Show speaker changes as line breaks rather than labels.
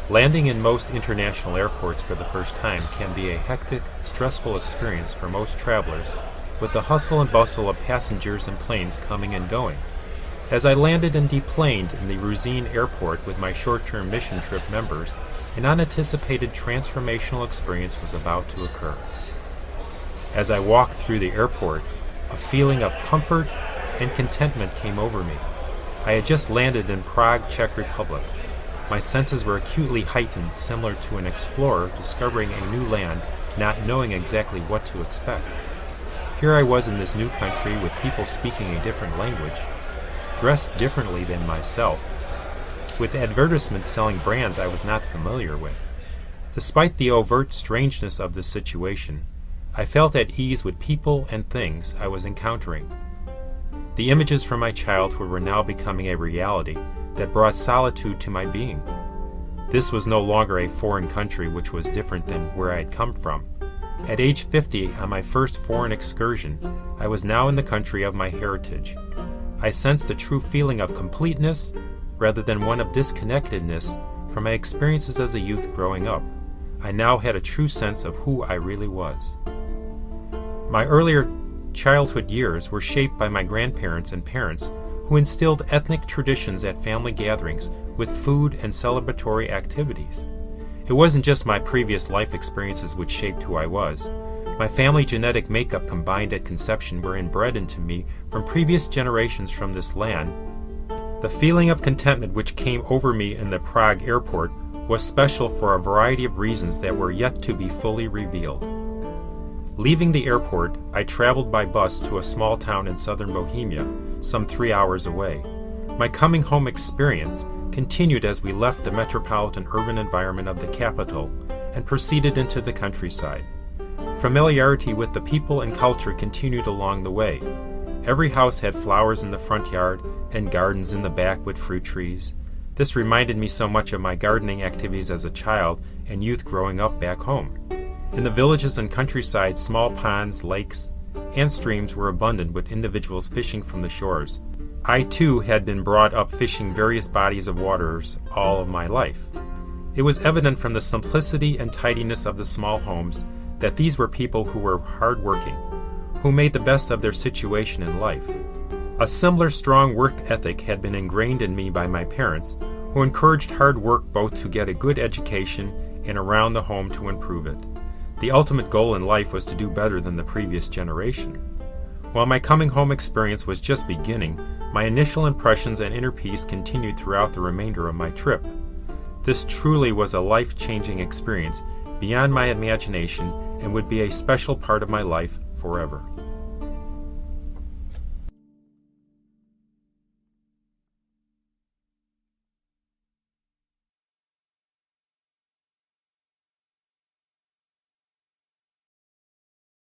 Landing in most international airports for the first time can be a hectic, stressful experience for most travelers, with the hustle and bustle of passengers and planes coming and going. As I landed and deplaned in the Ruzine airport with my short-term mission trip members, an unanticipated transformational experience was about to occur. As I walked through the airport, a feeling of comfort and contentment came over me. I had just landed in Prague, Czech Republic. My senses were acutely heightened, similar to an explorer discovering a new land, not knowing exactly what to expect. Here I was in this new country with people speaking a different language, dressed differently than myself, with advertisements selling brands I was not familiar with. Despite the overt strangeness of this situation, I felt at ease with people and things I was encountering. The images from my childhood were now becoming a reality that brought solitude to my being. This was no longer a foreign country, which was different than where I had come from. At age 50, on my first foreign excursion, I was now in the country of my heritage. I sensed a true feeling of completeness rather than one of disconnectedness from my experiences as a youth growing up. I now had a true sense of who I really was. My earlier childhood years were shaped by my grandparents and parents, who instilled ethnic traditions at family gatherings with food and celebratory activities. It wasn't just my previous life experiences which shaped who I was. My family genetic makeup combined at conception were inbred into me from previous generations from this land. The feeling of contentment which came over me in the Prague airport was special for a variety of reasons that were yet to be fully revealed. Leaving the airport, I traveled by bus to a small town in southern Bohemia, some 3 hours away. My coming home experience continued as we left the metropolitan urban environment of the capital and proceeded into the countryside. Familiarity with the people and culture continued along the way. Every house had flowers in the front yard and gardens in the back with fruit trees. This reminded me so much of my gardening activities as a child and youth growing up back home. In the villages and countryside, small ponds, lakes, and streams were abundant with individuals fishing from the shores. I too had been brought up fishing various bodies of waters all of my life. It was evident from the simplicity and tidiness of the small homes that these were people who were hard-working, who made the best of their situation in life. A similar strong work ethic had been ingrained in me by my parents, who encouraged hard work both to get a good education and around the home to improve it. The ultimate goal in life was to do better than the previous generation. While my coming home experience was just beginning, my initial impressions and inner peace continued throughout the remainder of my trip. This truly was a life-changing experience beyond my imagination and would be a special part of my life forever.